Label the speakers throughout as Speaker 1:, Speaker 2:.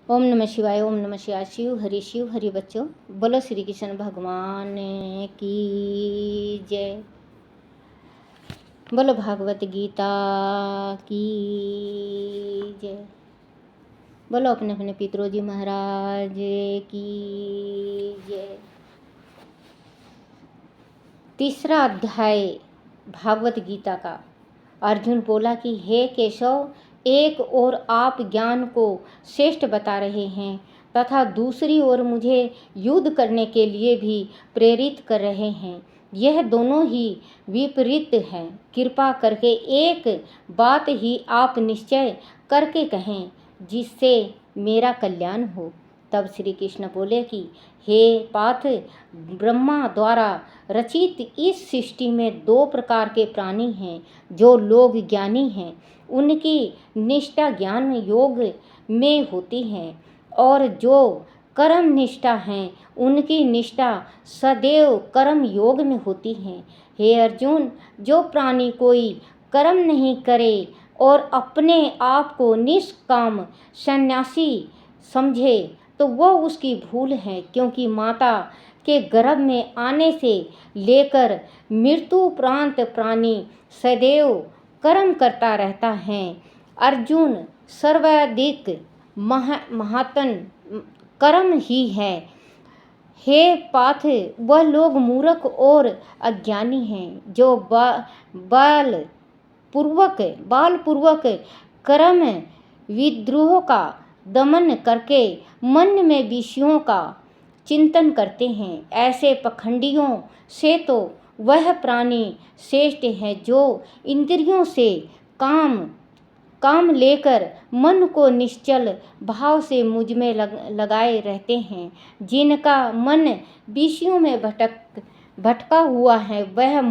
Speaker 1: ओम नमः शिवाय। ओम नमः शिवाय। शिव हरि बच्चों, बोलो श्री कृष्ण भगवान की जय। बोलो भागवत गीता की जय। बोलो अपने अपने पितरोजी महाराज की जय। तीसरा अध्याय भागवत गीता का। अर्जुन बोला कि हे केशव, एक ओर आप ज्ञान को श्रेष्ठ बता रहे हैं तथा दूसरी ओर मुझे युद्ध करने के लिए भी प्रेरित कर रहे हैं। यह दोनों ही विपरीत हैं। कृपा करके एक बात ही आप निश्चय करके कहें जिससे मेरा कल्याण हो। तब श्री कृष्ण बोले कि हे पार्थ, ब्रह्मा द्वारा रचित इस सृष्टि में दो प्रकार के प्राणी हैं। जो लोग ज्ञानी हैं उनकी निष्ठा ज्ञान योग में होती है, और जो कर्म निष्ठा हैं उनकी निष्ठा सदैव कर्म योग में होती है। हे अर्जुन, जो प्राणी कोई कर्म नहीं करे और अपने आप को निष्काम सन्यासी समझे तो वह उसकी भूल है, क्योंकि माता के गर्भ में आने से लेकर मृत्यु उपरांत प्राणी सदैव कर्म करता रहता है। अर्जुन, सर्वाधिक महातन कर्म ही है। हे पार्थ, वह लोग मूर्ख और अज्ञानी हैं जो बाल पूर्वक कर्म विद्रोह का दमन करके मन में विषयों का चिंतन करते हैं। ऐसे पखंडियों से तो वह प्राणी श्रेष्ठ है जो इंद्रियों से काम लेकर मन को निश्चल भाव से मुझ में लगाए रहते हैं। जिनका मन विषयों में भटका हुआ है, वह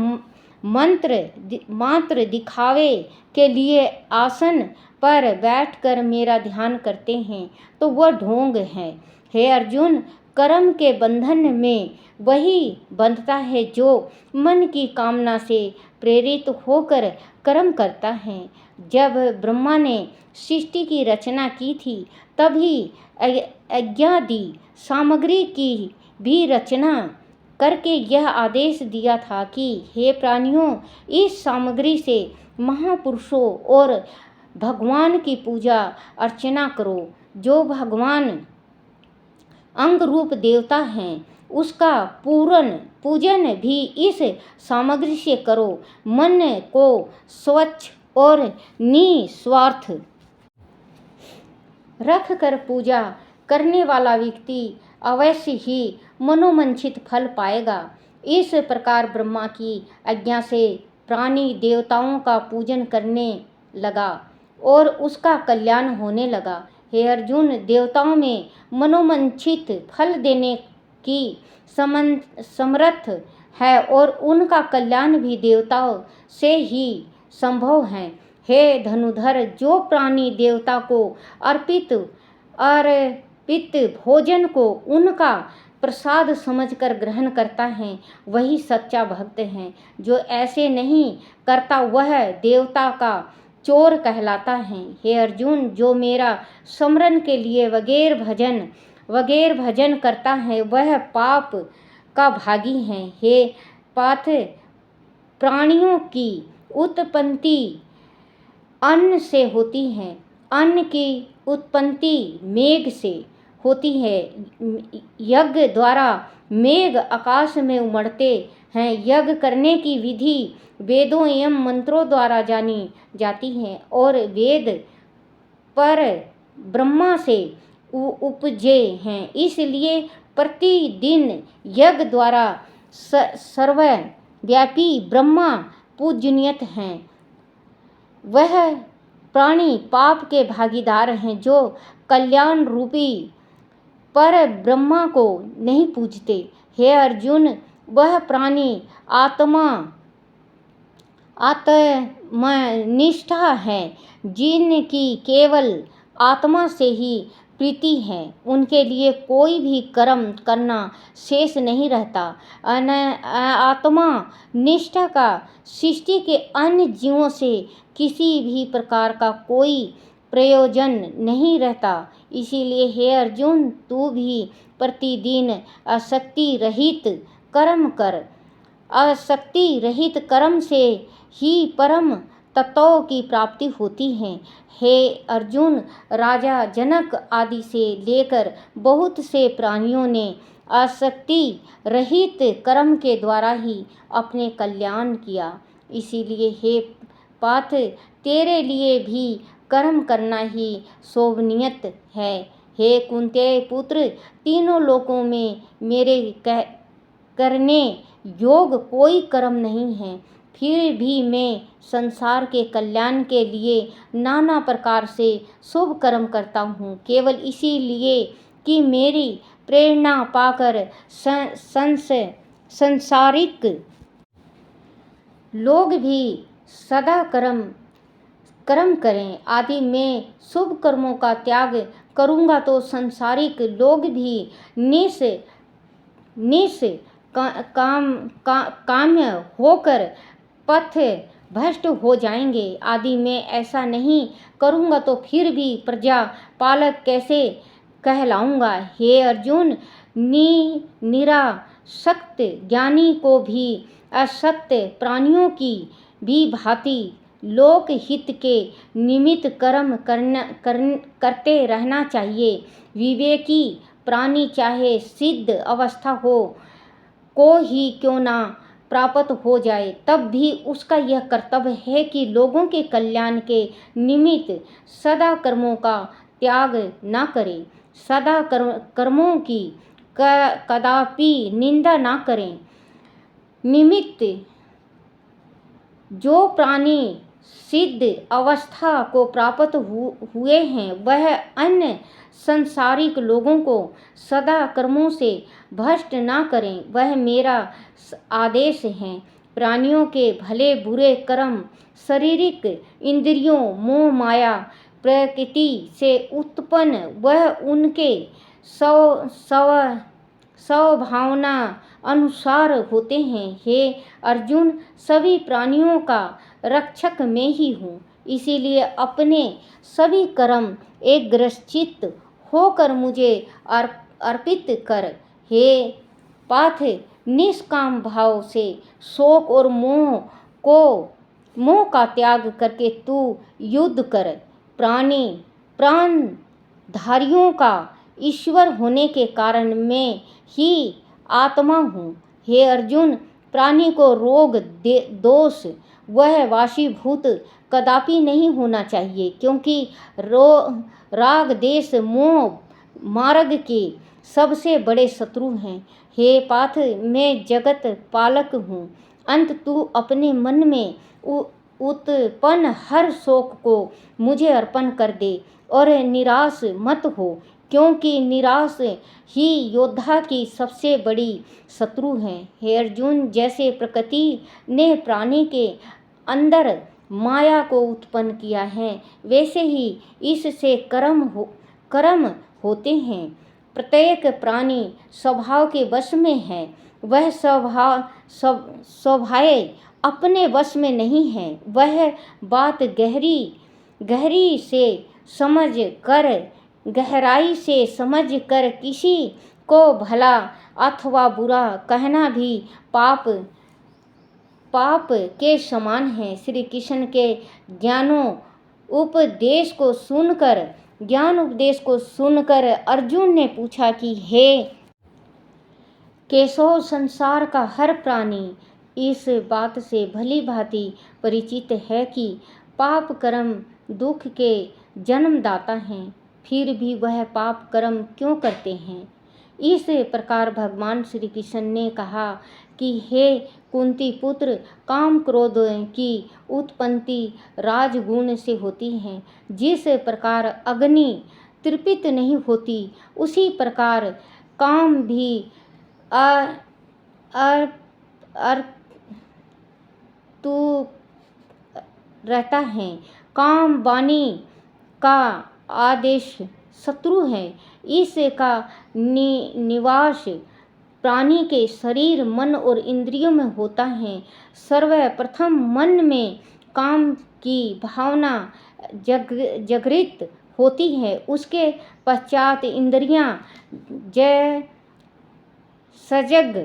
Speaker 1: मात्र दिखावे के लिए आसन पर बैठकर मेरा ध्यान करते हैं, तो वह ढोंग है। हे अर्जुन, कर्म के बंधन में वही बंधता है जो मन की कामना से प्रेरित होकर कर्म करता है। जब ब्रह्मा ने सृष्टि की रचना की थी तभी यज्ञादि सामग्री की भी रचना करके यह आदेश दिया था कि हे प्राणियों, इस सामग्री से महापुरुषों और भगवान की पूजा अर्चना करो। जो भगवान अंग रूप देवता हैं उसका पूजन भी इस सामग्री से करो। मन को स्वच्छ और निस्वार्थ रख कर पूजा करने वाला व्यक्ति अवश्य ही मनोमंचित फल पाएगा। इस प्रकार ब्रह्मा की आज्ञा से प्राणी देवताओं का पूजन करने लगा और उसका कल्याण होने लगा। हे अर्जुन, देवताओं में मनोमंचित फल देने की समर्थ है और उनका कल्याण भी देवताओं से ही संभव है। हे धनुधर, जो प्राणी देवता को अर्पित भोजन को उनका प्रसाद समझकर ग्रहण करता है, वही सच्चा भक्त है। जो ऐसे नहीं करता वह देवता का चोर कहलाता है। हे अर्जुन, जो मेरा स्मरण के लिए वगैर भजन करता है वह पाप का भागी है। हे पार्थ, प्राणियों की उत्पत्ति अन्न से होती है, अन्न की उत्पत्ति मेघ से होती है। यज्ञ द्वारा मेघ आकाश में उमड़ते हैं। यज्ञ करने की विधि वेदों एवं मंत्रों द्वारा जानी जाती है और वेद पर ब्रह्मा से उपजे हैं। इसलिए प्रतिदिन यज्ञ द्वारा सर्वव्यापी ब्रह्मा पूजनीय हैं। वह प्राणी पाप के भागीदार हैं जो कल्याण रूपी पर ब्रह्मा को नहीं पूजते। हे अर्जुन, वह प्राणी आत्मनिष्ठा है जिनकी केवल आत्मा से ही प्रीति है, उनके लिए कोई भी कर्म करना शेष नहीं रहता। आत्मा निष्ठा का सृष्टि के अन्य जीवों से किसी भी प्रकार का कोई प्रयोजन नहीं रहता। इसीलिए हे अर्जुन, तू भी प्रतिदिन आसक्ति रहित कर्म कर। आसक्ति रहित कर्म से ही परम तत्वों की प्राप्ति होती है। हे अर्जुन, राजा जनक आदि से लेकर बहुत से प्राणियों ने आसक्ति रहित कर्म के द्वारा ही अपने कल्याण किया। इसीलिए हे पार्थ, तेरे लिए भी कर्म करना ही शोभनीय है। हे कुंती पुत्र, तीनों लोकों में मेरे करने योग कोई कर्म नहीं है, फिर भी मैं संसार के कल्याण के लिए नाना प्रकार से शुभ कर्म करता हूँ, केवल इसीलिए कि मेरी प्रेरणा पाकर संसारिक लोग भी सदा कर्म करें। आदि मैं शुभ कर्मों का त्याग करूँगा तो संसारिक लोग भी काम्य होकर पथ भ्रष्ट हो जाएंगे। आदि मैं ऐसा नहीं करूँगा तो फिर भी प्रजा पालक कैसे कहलाऊँगा। हे अर्जुन, निरासक्त ज्ञानी को भी आसक्त प्राणियों की भी भांति लोक हित के निमित्त कर्म करते रहना चाहिए। विवेकी प्राणी चाहे सिद्ध अवस्था को ही क्यों ना प्राप्त हो जाए, तब भी उसका यह कर्तव्य है कि लोगों के कल्याण के निमित्त सदा कर्मों का त्याग न करे, सदा कर्मों की कदापि निंदा न करें। निमित्त जो प्राणी सिद्ध अवस्था को प्राप्त हुए हैं, वह अन्य संसारिक लोगों को सदा कर्मों से भ्रष्ट न करें, वह मेरा आदेश है। प्राणियों के भले बुरे कर्म शारीरिक इंद्रियों, मोह माया, प्रकृति से उत्पन्न वह उनके स्वभावना अनुसार होते हैं। हे अर्जुन, सभी प्राणियों का रक्षक मैं ही हूँ, इसीलिए अपने सभी कर्म एकग्रचित्त होकर मुझे अर्पित कर। हे पार्थ, निष्काम भाव से शोक और मोह का त्याग करके तू युद्ध कर। प्राणधारियों का ईश्वर होने के कारण मैं ही आत्मा हूँ। हे अर्जुन, प्राणी को रोग दोष वह वाशीभूत कदापि नहीं होना चाहिए, क्योंकि राग देश मोह मार्ग के सबसे बड़े शत्रु हैं। हे पार्थ, मैं जगत पालक हूँ। अंत तू अपने मन में उत्पन्न हर शोक को मुझे अर्पण कर दे और निराश मत हो, क्योंकि निराश ही योद्धा की सबसे बड़ी शत्रु है। हे अर्जुन, जैसे प्रकृति ने प्राणी के अंदर माया को उत्पन्न किया है, वैसे ही इससे कर्म होते हैं। प्रत्येक प्राणी स्वभाव के वश में है, वह स्वभाव अपने वश में नहीं है। वह बात गहराई से समझ कर किसी को भला अथवा बुरा कहना भी पाप के समान है। श्री कृष्ण के ज्ञान उपदेश को सुनकर अर्जुन ने पूछा कि हे केशव, संसार का हर प्राणी इस बात से भली भांति परिचित है कि पाप कर्म दुख के जन्मदाता हैं, फिर भी वह पाप कर्म क्यों करते हैं। इस प्रकार भगवान श्री कृष्ण ने कहा कि हे कुंती पुत्र, काम क्रोध की उत्पत्ति राजगुण से होती है। जिस प्रकार अग्नि तृपित नहीं होती, उसी प्रकार काम भी तू रहता है। काम वाणी का आदेश शत्रु है। इसका निवास प्राणी के शरीर, मन और इंद्रियों में होता है। सर्वप्रथम मन में काम की भावना जागृत होती है, उसके पश्चात इंद्रियां जय सजग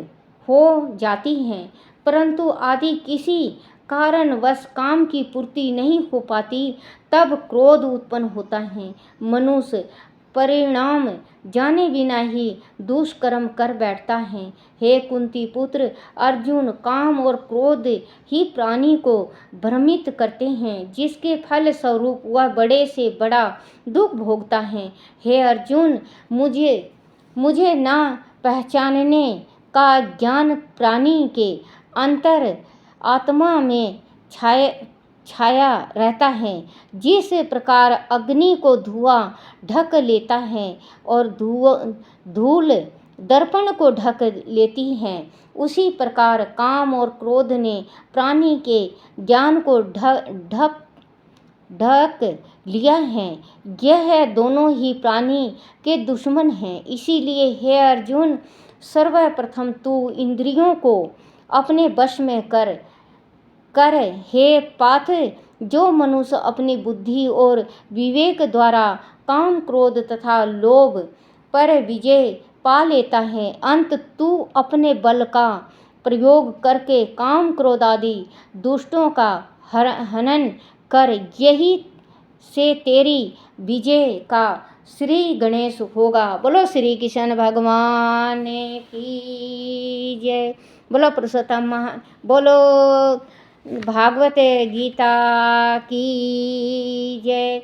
Speaker 1: हो जाती हैं, परंतु आदि किसी कारणवश काम की पूर्ति नहीं हो पाती, तब क्रोध उत्पन्न होता है। मनुष्य परिणाम जाने बिना ही दुष्कर्म कर बैठता है। हे कुंती पुत्र अर्जुन, काम और क्रोध ही प्राणी को भ्रमित करते हैं, जिसके फल स्वरूप वह बड़े से बड़ा दुख भोगता है। हे अर्जुन, मुझे ना पहचानने का ज्ञान प्राणी के अंतर आत्मा में छाया रहता है। जिस प्रकार अग्नि को धुआं ढक लेता है और धूल दर्पण को ढक लेती है, उसी प्रकार काम और क्रोध ने प्राणी के ज्ञान को ढक लिया है। यह दोनों ही प्राणी के दुश्मन हैं। इसीलिए हे अर्जुन, सर्वप्रथम तू इंद्रियों को अपने वश में कर। हे पार्थ, जो मनुष्य अपनी बुद्धि और विवेक द्वारा काम क्रोध तथा लोभ पर विजय पा लेता है, अंत तू अपने बल का प्रयोग करके काम क्रोध आदि दुष्टों का हनन कर। यही से तेरी विजय का श्री गणेश होगा। बोलो श्री कृष्ण भगवान की जय। बोलो पुरुषोत्तम बोलो भागवत गीता की जय।